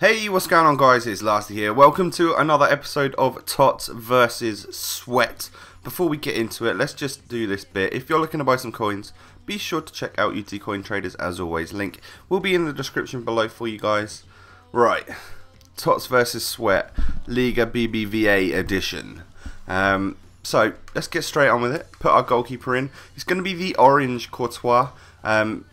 Hey, what's going on guys, it's Lasty here. Welcome to another episode of TOTS versus Sweat. Before we get into it, let's just do this bit. If you're looking to buy some coins, be sure to check out UT Coin Traders as always. Link will be in the description below for you guys. Right, TOTS versus Sweat, Liga BBVA edition. So, let's get straight on with it. Put our goalkeeper in. It's going to be the orange Courtois,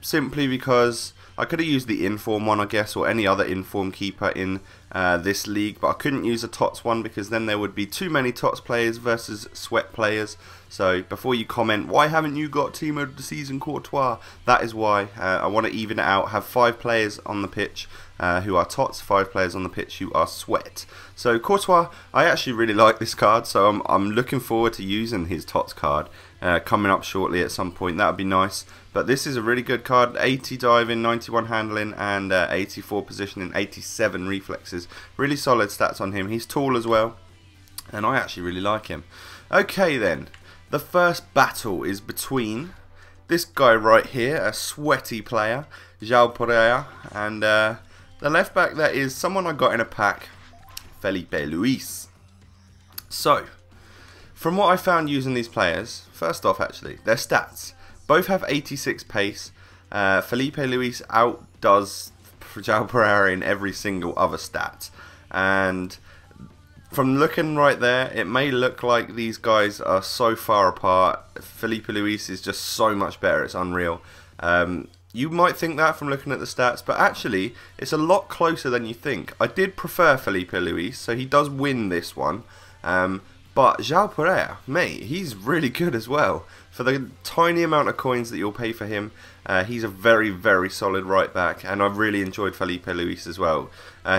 simply because I could have used the inform one, I guess, or any other inform keeper in this league, but I couldn't use a TOTS one because then there would be too many TOTS players versus Sweat players. So before you comment, why haven't you got Team of the Season Courtois? That is why. I want to even it out, have 5 players on the pitch who are TOTS, 5 players on the pitch who are Sweat. So Courtois, I actually really like this card, so I'm looking forward to using his TOTS card coming up shortly at some point. That would be nice. But this is a really good card. 80 diving, 91 handling, and 84 positioning, 87 reflexes. Really solid stats on him. He's tall as well, and I actually really like him. Okay then, the first battle is between this guy right here, a sweaty player, Marar, and the left back that is someone I got in a pack, Felipe Luis. So, from what I found using these players, first off actually, their stats. Both have 86 pace. Felipe Luis outdoes Marar in every single other stat. And from looking right there, it may look like these guys are so far apart. Felipe Luis is just so much better, it's unreal. You might think that from looking at the stats, but actually, it's a lot closer than you think. I did prefer Felipe Luis, so he does win this one. But Marar, mate, he's really good as well. For the tiny amount of coins that you'll pay for him, he's a very, very solid right back, and I've really enjoyed Felipe Luis as well.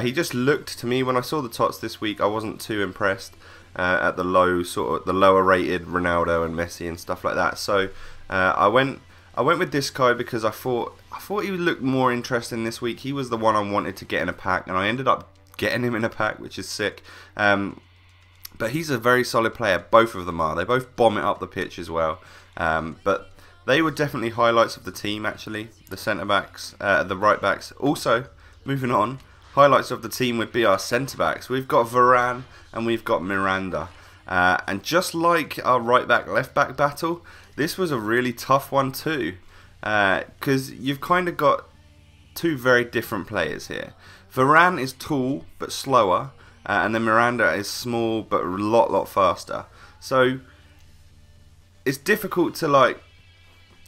He just looked to me, when I saw the TOTS this week, I wasn't too impressed at the lower rated Ronaldo and Messi and stuff like that. So I went with this guy because I thought he would look more interesting this week. He was the one I wanted to get in a pack, and I ended up getting him in a pack, which is sick. But he's a very solid player, both of them are. They both bomb it up the pitch as well. But they were definitely highlights of the team, actually. The centre-backs, the right-backs. Also, moving on, highlights of the team would be our centre-backs. We've got Varane and we've got Miranda. And just like our right-back, left-back battle, this was a really tough one too. Because you've kind of got 2 very different players here. Varane is tall but slower. And then Miranda is small but a lot faster. So it's difficult to, like,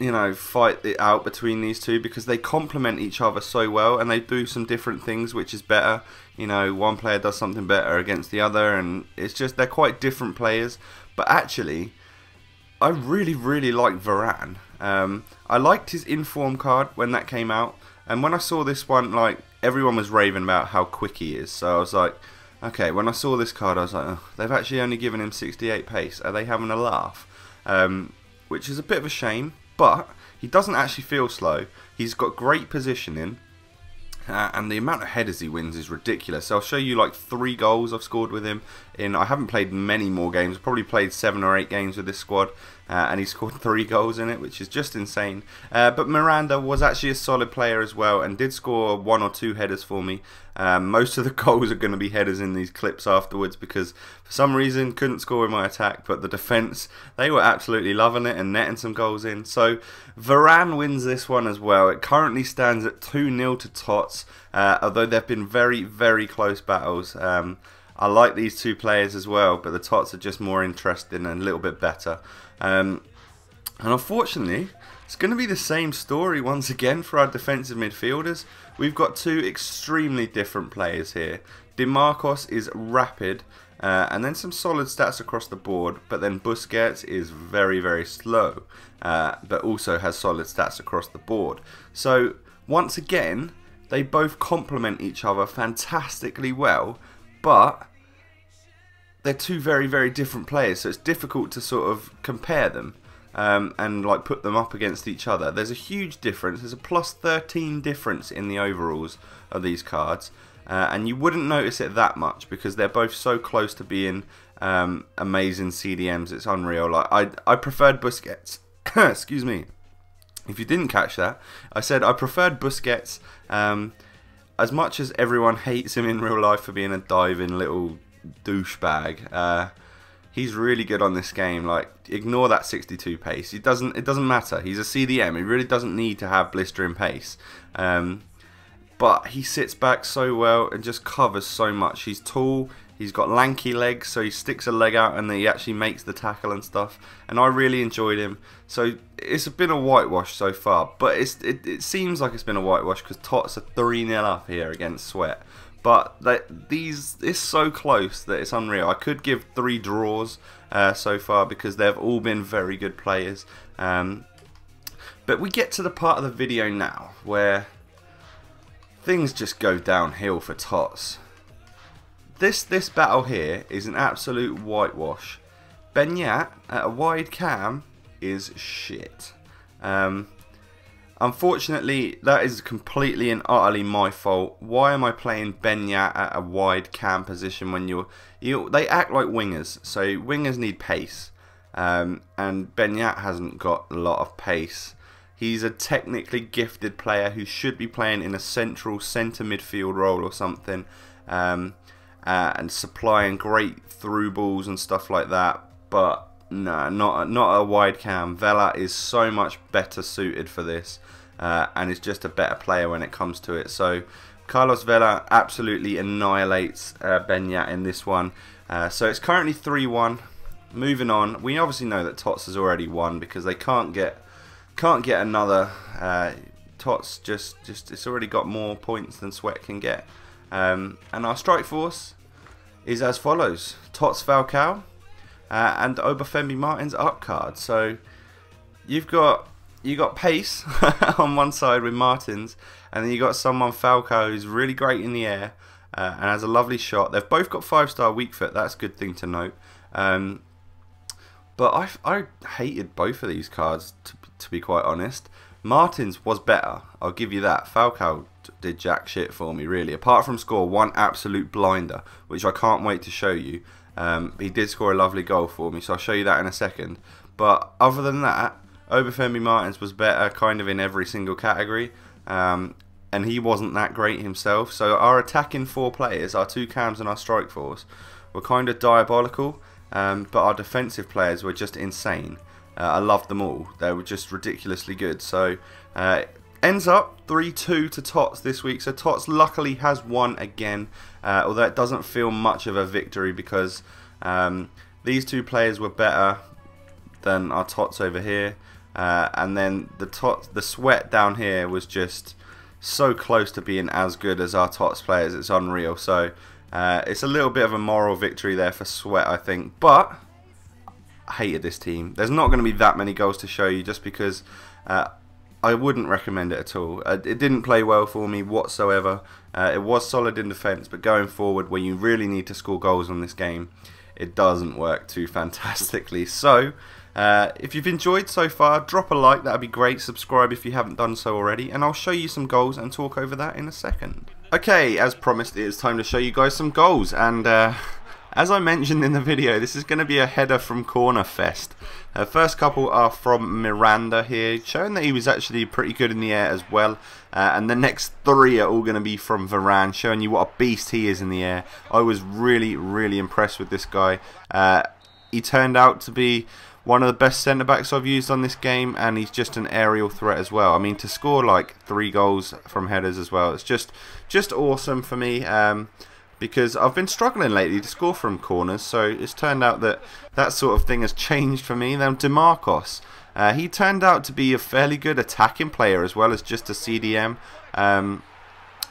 you know, fight it out between these two because they complement each other so well, and they do some different things, which is better. You know, one player does something better against the other, and it's just they're quite different players. But actually, I really like Varane. I liked his inform card when that came out, and when I saw this one, like, everyone was raving about how quick he is. So I was like, okay, when I saw this card, I was like, oh, they've actually only given him 68 pace. Are they having a laugh? Which is a bit of a shame, but he doesn't actually feel slow. He's got great positioning, and the amount of headers he wins is ridiculous. So I'll show you like 3 goals I've scored with him. I haven't played many more games. I've probably played 7 or 8 games with this squad, and he scored 3 goals in it, which is just insane. But Miranda was actually a solid player as well, and did score 1 or 2 headers for me. Most of the goals are going to be headers in these clips afterwards because for some reason couldn't score with my attack, but the defence, they were absolutely loving it and netting some goals in. So Varane wins this one as well. It currently stands at 2-0 to TOTS, although there have been very close battles. I like these 2 players as well, but the TOTS are just more interesting and a little bit better. And unfortunately, it's going to be the same story once again for our defensive midfielders. We've got 2 extremely different players here. DeMarcos is rapid, and then some solid stats across the board, but then Busquets is very slow, but also has solid stats across the board. So once again, they both complement each other fantastically well, but they're 2 very different players, so it's difficult to sort of compare them and like put them up against each other. There's a huge difference. There's a plus 13 difference in the overalls of these cards, and you wouldn't notice it that much because they're both so close to being amazing CDMs. It's unreal. Like I preferred Busquets. Excuse me. If you didn't catch that, I said I preferred Busquets. as much as everyone hates him in real life for being a diving little douchebag, he's really good on this game. Like, ignore that 62 pace. It doesn't matter. He's a CDM. He really doesn't need to have blistering pace. But he sits back so well and just covers so much. He's tall. He's got lanky legs, so he sticks a leg out and then he actually makes the tackle and stuff. And I really enjoyed him. So it's been a whitewash so far, but it seems like it's been a whitewash because TOTS are 3-0 up here against Sweat. But it's so close that it's unreal. I could give 3 draws so far because they've all been very good players. But we get to the part of the video now where things just go downhill for TOTS. This battle here is an absolute whitewash. Benyat at a wide cam is shit. Unfortunately, that is completely and utterly my fault. Why am I playing Benyat at a wide cam position when they act like wingers? So wingers need pace, and Benyat hasn't got a lot of pace. He's a technically gifted player who should be playing in a central centre midfield role or something, and supplying great through balls and stuff like that. But no, not a wide cam. Vela is so much better suited for this, and is just a better player when it comes to it. So Carlos Vela absolutely annihilates Benyat in this one. So it's currently 3-1. Moving on, we obviously know that TOTS has already won because they can't get another. TOTS just it's already got more points than Sweat can get. And our strike force is as follows: TOTS Falcao and Obafemi Martins up card. So you got pace on one side with Martins, and then you got someone Falcao who's really great in the air and has a lovely shot. They've both got 5-star weak foot. That's a good thing to note. But I hated both of these cards to be quite honest. Martins was better, I'll give you that. Falcao did jack shit for me really, apart from score one absolute blinder, which I can't wait to show you. He did score a lovely goal for me, so I'll show you that in a second. But other than that, Obafemi Martins was better kind of in every single category, and he wasn't that great himself. So our attacking 4 players, our 2 cams and our strike force, were kind of diabolical, but our defensive players were just insane. I loved them all. They were just ridiculously good. So ends up 3-2 to TOTS this week. So TOTS luckily has won again, although it doesn't feel much of a victory because these 2 players were better than our TOTS over here, and then the Sweat down here was just so close to being as good as our TOTS players. It's unreal. So it's a little bit of a moral victory there for Sweat, I think, but I hated this team. There's not going to be that many goals to show you just because I wouldn't recommend it at all. It didn't play well for me whatsoever. It was solid in defence, but going forward where you really need to score goals on this game, it doesn't work too fantastically. So if you've enjoyed so far, drop a like, that'd be great. Subscribe if you haven't done so already, and I'll show you some goals and talk over that in a second. Okay, as promised, it is time to show you guys some goals, and as I mentioned in the video, this is going to be a header from corner fest. First couple are from Miranda here, showing that he was actually pretty good in the air as well. And the next 3 are all going to be from Varane, showing you what a beast he is in the air. I was really, really impressed with this guy. He turned out to be one of the best centre-backs I've used on this game, and he's just an aerial threat as well. I mean, to score like 3 goals from headers as well, it's just awesome for me. Because I've been struggling lately to score from corners, so it's turned out that sort of thing has changed for me. Then DeMarcos, he turned out to be a fairly good attacking player as well as just a CDM, and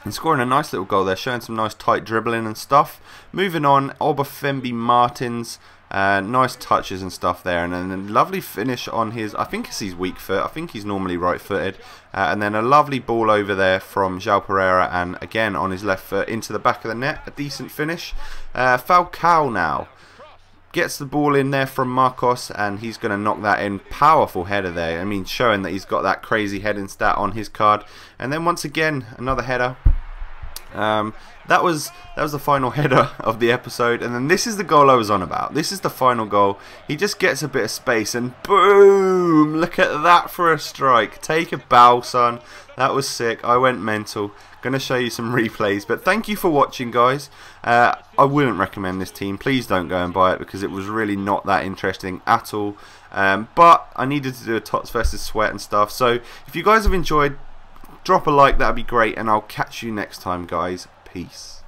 scoring a nice little goal there, showing some nice tight dribbling and stuff. Moving on, Obafemi Martins, nice touches and stuff there, and then a lovely finish on his, I think it's his weak foot, I think he's normally right-footed, and then a lovely ball over there from João Pereira, and again on his left foot into the back of the net, a decent finish. Falcao now gets the ball in there from Marcos, and he's going to knock that in. Powerful header there, I mean, showing that he's got that crazy heading stat on his card. And then once again, another header That was the final header of the episode, and then this is the goal I was on about. This is the final goal. He just gets a bit of space, and boom! Look at that for a strike. Take a bow, son. That was sick. I went mental. Gonna show you some replays, but thank you for watching, guys. I wouldn't recommend this team. Please don't go and buy it because it was really not that interesting at all. But I needed to do a TOTS versus Sweat and stuff. So if you guys have enjoyed, drop a like. That'd be great, and I'll catch you next time, guys. Peace.